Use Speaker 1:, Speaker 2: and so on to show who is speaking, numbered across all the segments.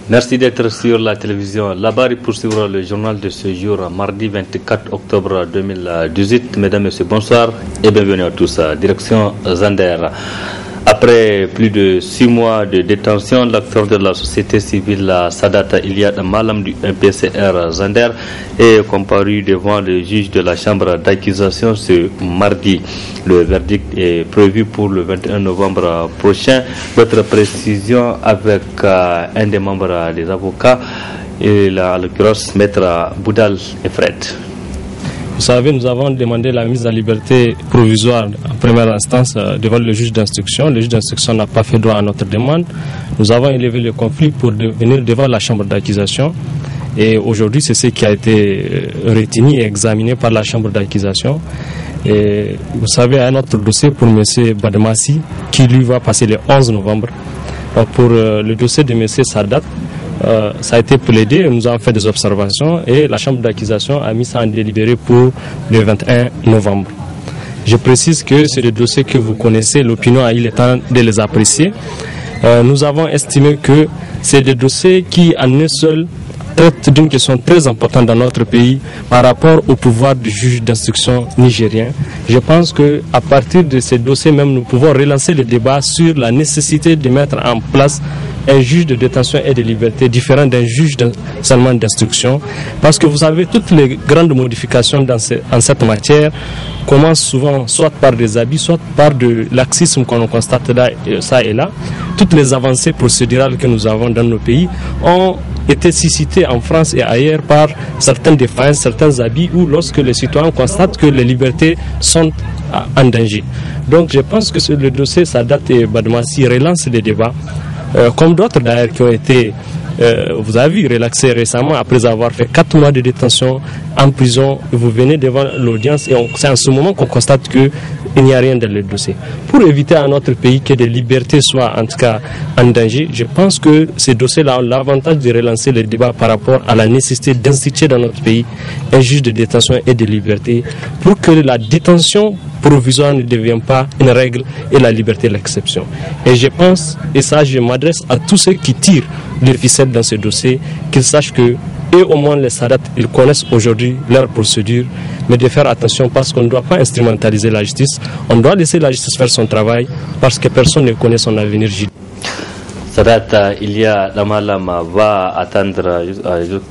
Speaker 1: Merci d'être sur la télévision. Là-bas, pour suivre le journal de ce jour, mardi 24 octobre 2018. Mesdames, Messieurs, bonsoir et bienvenue à tous. Direction Zander. Après plus de 6 mois de détention, l'acteur de la société civile Sadat Iliad Malam du MPCR Zander est comparu devant le juge de la chambre d'accusation ce mardi. Le verdict est prévu pour le 21 novembre prochain. Votre précision avec un des membres des avocats, et en l'occurrence Maître Boudal et Fred.
Speaker 2: Vous savez, nous avons demandé la mise en liberté provisoire en première instance devant le juge d'instruction. Le juge d'instruction n'a pas fait droit à notre demande. Nous avons élevé le conflit pour venir devant la chambre d'accusation. Et aujourd'hui, c'est ce qui a été retenu et examiné par la chambre d'accusation. Et vous savez, un autre dossier pour M. Badmassi, qui lui va passer le 11 novembre. Donc pour le dossier de M. Sadat, ça a été plaidé, nous avons fait des observations et la chambre d'accusation a mis ça en délibéré pour le 21 novembre. Je précise que c'est des dossiers que vous connaissez, l'opinion a eu le temps de les apprécier. Nous avons estimé que c'est des dossiers qui, en eux seuls, traitent d'une question très importante dans notre pays par rapport au pouvoir du juge d'instruction nigérien. Je pense qu'à partir de ces dossiers même, nous pouvons relancer le débat sur la nécessité de mettre en place un juge de détention et de liberté différent d'un juge seulement d'instruction. Parce que vous savez, toutes les grandes modifications en cette matière commencent souvent soit par des abus, soit par de laxisme qu'on constate là, ça et là. Toutes les avancées procédurales que nous avons dans nos pays ont été suscitées en France et ailleurs par certaines défaillances, certains abus, ou lorsque les citoyens constatent que les libertés sont en danger. Donc je pense que le dossier Sadat et Badmassi relance les débats. Comme d'autres d'ailleurs qui ont été, vous avez vu, relaxés récemment après avoir fait 4 mois de détention en prison. Vous venez devant l'audience et c'est en ce moment qu'on constate qu'il n'y a rien dans le dossier. Pour éviter à notre pays que des libertés soient en tout cas en danger, je pense que ces dossiers-là ont l'avantage de relancer le débat par rapport à la nécessité d'instituer dans notre pays un juge de détention et de liberté pour que la détention provisoire ne devienne pas une règle et la liberté l'exception. Et je pense, et ça je m'adresse à tous ceux qui tirent les ficelles dans ce dossier, qu'ils sachent que, et au moins les Sadat, ils connaissent aujourd'hui leur procédure, mais de faire attention parce qu'on ne doit pas instrumentaliser la justice, on doit laisser la justice faire son travail parce que personne ne connaît son avenir.
Speaker 1: Sadat Iliad Malam va attendre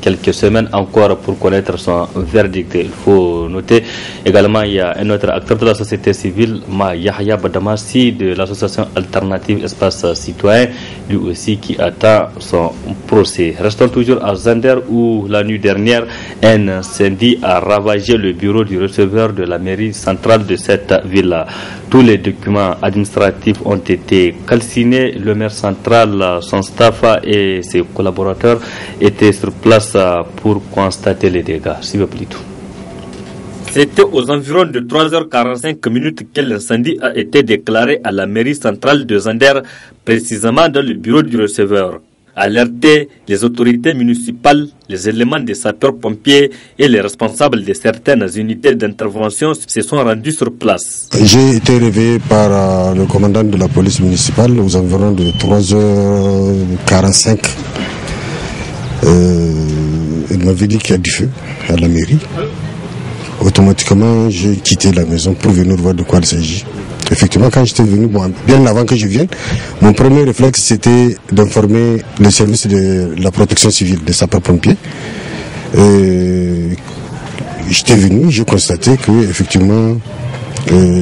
Speaker 1: quelques semaines encore pour connaître son verdict. Il faut noter également il y a un autre acteur de la société civile, Yahya Badmassi de l'association alternative Espace Citoyen, lui aussi qui attend son procès. Restons toujours à Zander où la nuit dernière un incendie a ravagé le bureau du receveur de la mairie centrale de cette ville. Tous les documents administratifs ont été calcinés. Le maire central, son staff et ses collaborateurs étaient sur place pour constater les dégâts. S'il vous plaît. C'était aux environs de 3h45 que l'incendie a été déclaré à la mairie centrale de Zander, précisément dans le bureau du receveur. Alertés, les autorités municipales, les éléments des sapeurs-pompiers et les responsables de certaines unités d'intervention se sont rendus sur place.
Speaker 3: J'ai été réveillé par le commandant de la police municipale aux environs de 3h45. Il m'avait dit qu'il y a du feu à la mairie. Automatiquement, j'ai quitté la maison pour venir voir de quoi il s'agit. Effectivement, quand j'étais venu, bien avant que je vienne, mon premier réflexe c'était d'informer le service de la protection civile, des sapeurs-pompiers. J'étais venu, j'ai constaté que effectivement,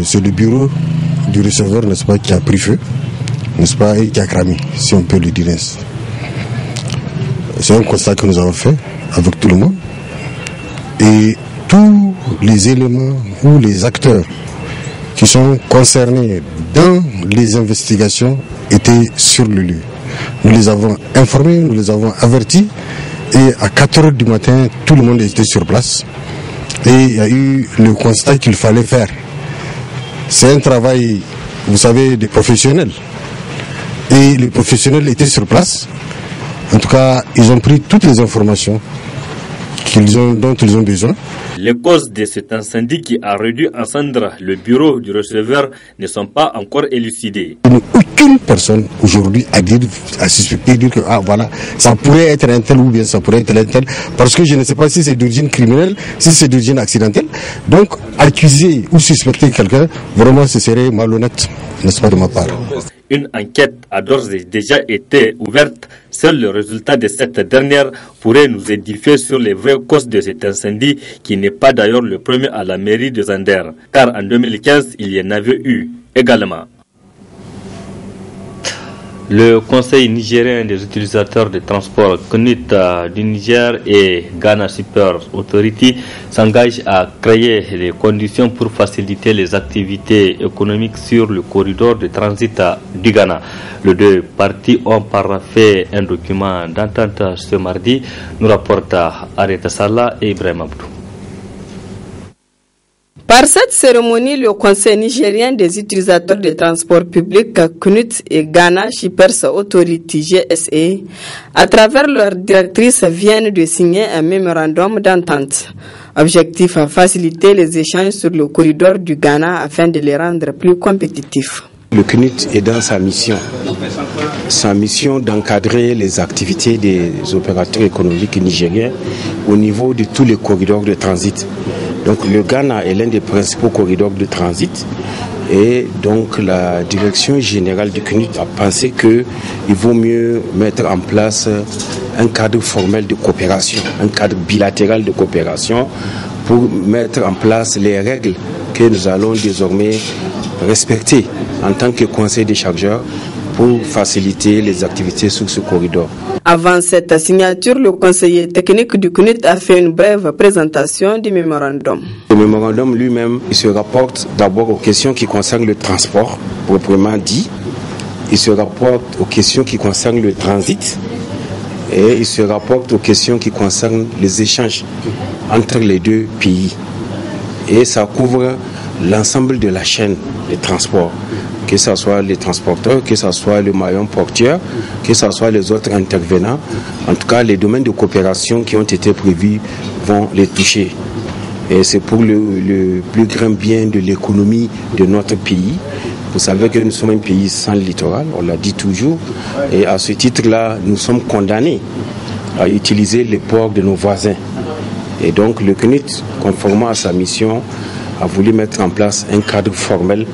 Speaker 3: c'est le bureau du receveur, n'est-ce pas, qui a pris feu, n'est-ce pas, et qui a cramé, si on peut le dire ainsi. C'est un constat que nous avons fait avec tout le monde. Et tous les éléments ou les acteurs qui sont concernés dans les investigations étaient sur le lieu. Nous les avons informés, nous les avons avertis et à 4h du matin, tout le monde était sur place et il y a eu le constat qu'il fallait faire. C'est un travail, vous savez, des professionnels et les professionnels étaient sur place. En tout cas, ils ont pris toutes les informations dont ils ont besoin.
Speaker 1: Les causes de cet incendie qui a réduit en cendres le bureau du receveur ne sont pas encore élucidées.
Speaker 3: Aucune personne aujourd'hui a suspecté, dire que voilà, ça pourrait être un tel ou bien ça pourrait être un tel, parce que je ne sais pas si c'est d'origine criminelle, si c'est d'origine accidentelle. Donc accuser ou suspecter quelqu'un, vraiment ce serait malhonnête, n'est-ce pas, de ma part.
Speaker 1: Une enquête a d'ores et déjà été ouverte. Seul le résultat de cette dernière pourrait nous édifier sur les vraies causes de cet incendie, qui n'est pas d'ailleurs le premier à la mairie de Zander, car en 2015, il y en avait eu également. Le Conseil nigérien des utilisateurs de transport CNUT du Niger et Ghana Super Authority s'engage à créer les conditions pour faciliter les activités économiques sur le corridor de transit du Ghana. Les deux parties ont paraphé un document d'entente ce mardi, nous rapporte Areta Salla et Ibrahim Abdou.
Speaker 4: Par cette cérémonie, le Conseil nigérien des utilisateurs de transport public CNUT et Ghana Shippers Authority GSA, à travers leur directrice, viennent de signer un mémorandum d'entente. Objectif à faciliter les échanges sur le corridor du Ghana afin de les rendre plus compétitifs.
Speaker 5: Le CNUT est dans sa mission d'encadrer les activités des opérateurs économiques nigériens au niveau de tous les corridors de transit. Donc le Ghana est l'un des principaux corridors de transit et donc la direction générale du CNUT a pensé qu'il vaut mieux mettre en place un cadre formel de coopération, un cadre bilatéral de coopération pour mettre en place les règles que nous allons désormais respecter en tant que conseil des chargeurs pour faciliter les activités sur ce corridor.
Speaker 4: Avant cette signature, le conseiller technique du CNUT a fait une brève présentation du mémorandum.
Speaker 5: Le mémorandum lui-même, il se rapporte d'abord aux questions qui concernent le transport, proprement dit. Il se rapporte aux questions qui concernent le transit. Et il se rapporte aux questions qui concernent les échanges entre les deux pays. Et ça couvre l'ensemble de la chaîne de transport, que ce soit les transporteurs, que ce soit le maillon portuaire, que ce soit les autres intervenants. En tout cas, les domaines de coopération qui ont été prévus vont les toucher. Et c'est pour le plus grand bien de l'économie de notre pays. Vous savez que nous sommes un pays sans littoral, on l'a dit toujours. Et à ce titre-là, nous sommes condamnés à utiliser les ports de nos voisins. Et donc le CNUT, conformément à sa mission, a voulu mettre en place un cadre formel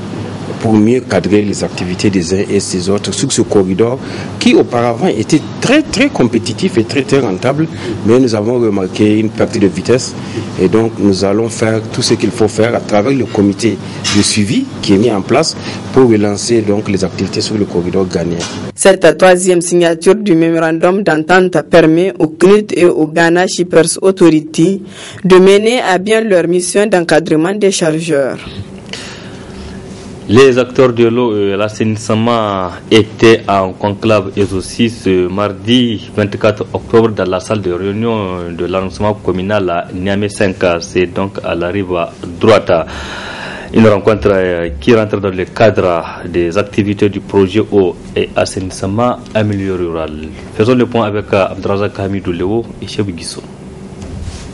Speaker 5: pour mieux cadrer les activités des uns et des autres sur ce corridor qui auparavant était très très compétitif et très très rentable, mais nous avons remarqué une perte de vitesse et donc nous allons faire tout ce qu'il faut faire à travers le comité de suivi qui est mis en place pour relancer donc les activités sur le corridor ghanéen.
Speaker 4: Cette troisième signature du mémorandum d'entente permet au CNUT et au Ghana Shippers Authority de mener à bien leur mission d'encadrement des chargeurs.
Speaker 1: Les acteurs de l'eau et l'assainissement étaient en conclave et aussi ce mardi 24 octobre dans la salle de réunion de l'arrondissement communal à Niamey 5. C'est donc à la rive droite. Une rencontre qui rentre dans le cadre des activités du projet eau et assainissement en milieu rural. Faisons le point avec Abdrazak Hamidou Léo et Chebou Guissou.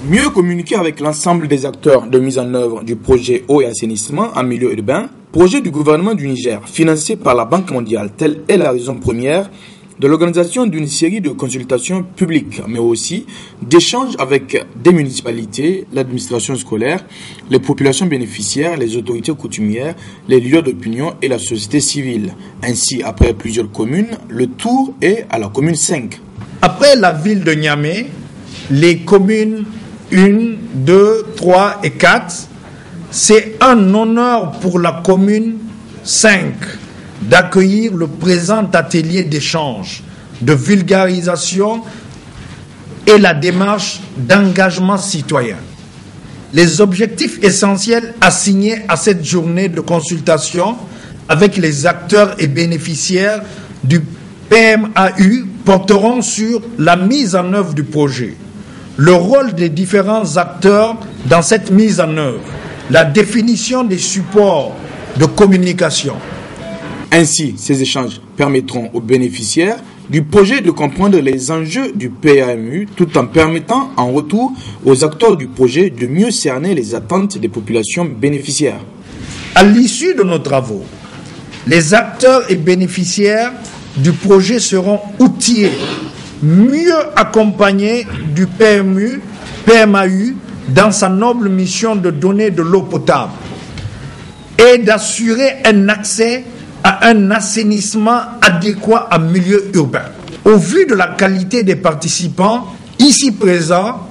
Speaker 6: Mieux communiquer avec l'ensemble des acteurs de mise en œuvre du projet eau et assainissement en milieu urbain, projet du gouvernement du Niger financé par la Banque mondiale, telle est la raison première de l'organisation d'une série de consultations publiques, mais aussi d'échanges avec des municipalités, l'administration scolaire, les populations bénéficiaires, les autorités coutumières, les leaders d'opinion et la société civile. Ainsi, après plusieurs communes, le tour est à la commune 5.
Speaker 7: Après la ville de Niamey, les communes 1, 2, 3 et 4, c'est un honneur pour la commune 5 d'accueillir le présent atelier d'échange, de vulgarisation et la démarche d'engagement citoyen. Les objectifs essentiels assignés à cette journée de consultation avec les acteurs et bénéficiaires du PMAU porteront sur la mise en œuvre du projet, le rôle des différents acteurs dans cette mise en œuvre, la définition des supports de communication.
Speaker 6: Ainsi, ces échanges permettront aux bénéficiaires du projet de comprendre les enjeux du PAMU tout en permettant en retour aux acteurs du projet de mieux cerner les attentes des populations bénéficiaires.
Speaker 7: À l'issue de nos travaux, les acteurs et bénéficiaires du projet seront outillés, mieux accompagnés du PMAU dans sa noble mission de donner de l'eau potable et d'assurer un accès à un assainissement adéquat en milieu urbain. Au vu de la qualité des participants ici présents,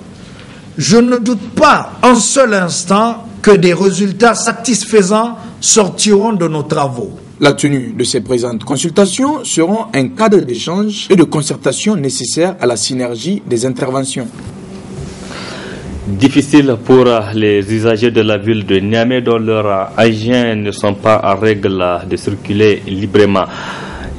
Speaker 7: je ne doute pas un seul instant que des résultats satisfaisants sortiront de nos travaux.
Speaker 6: La tenue de ces présentes consultations seront un cadre d'échange et de concertation nécessaire à la synergie des interventions.
Speaker 1: Difficile pour les usagers de la ville de Niamey dont leurs engins ne sont pas en règle de circuler librement.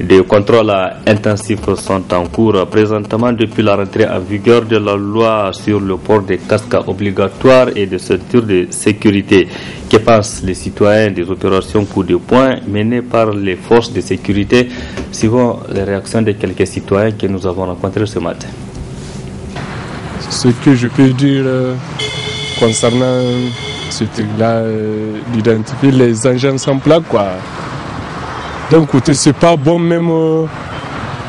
Speaker 1: Des contrôles intensifs sont en cours présentement depuis la rentrée en vigueur de la loi sur le port des casques obligatoires et de ceintures de sécurité. Que pensent les citoyens des opérations coup de poing menées par les forces de sécurité, suivant les réactions de quelques citoyens que nous avons rencontrés ce matin?
Speaker 2: Ce que je peux dire concernant ce truc-là, d'identifier les engins sans plaque, quoi. D'un côté, c'est pas bon même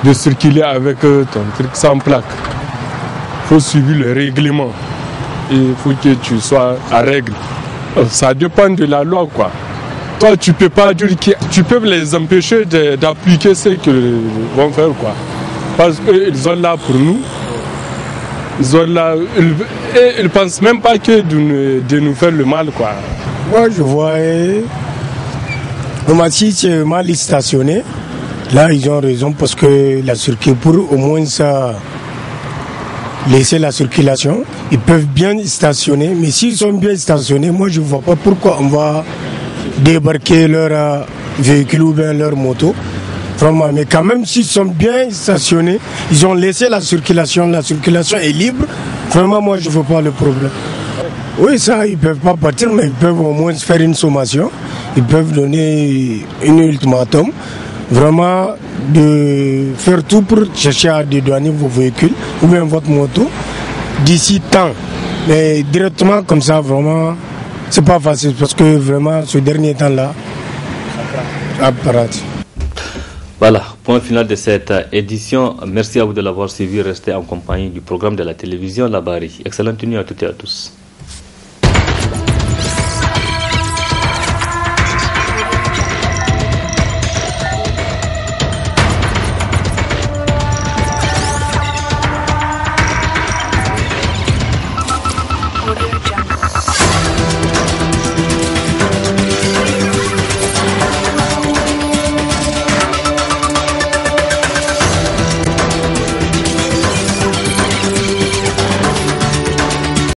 Speaker 2: de circuler avec ton truc sans plaque. Il faut suivre le règlement. Il faut que tu sois à règle. Ça dépend de la loi, quoi. Toi, tu peux pas dire que tu peux les empêcher d'appliquer ce qu'ils vont faire, quoi. Parce qu'ils sont là pour nous. Ils ne pensent même pas que de nous faire le mal, quoi.
Speaker 8: Moi, je vois, si c'est mal stationné, là, ils ont raison parce que pour au moins ça laisser la circulation, ils peuvent bien stationner, mais s'ils sont bien stationnés, moi, je ne vois pas pourquoi on va débarquer leur véhicule ou bien leur moto. Vraiment, mais quand même, s'ils sont bien stationnés, ils ont laissé la circulation est libre. Vraiment, moi, je ne vois pas le problème. Oui, ça, ils ne peuvent pas partir, mais ils peuvent au moins faire une sommation. Ils peuvent donner un ultimatum. Vraiment, de faire tout pour chercher à dédouaner vos véhicules ou même votre moto d'ici temps. Mais directement comme ça, vraiment, c'est pas facile parce que vraiment, ce dernier temps-là, apparat.
Speaker 1: Voilà, point final de cette édition. Merci à vous de l'avoir suivi. Restez en compagnie du programme de la télévision La Barry. Excellente nuit à toutes et à tous.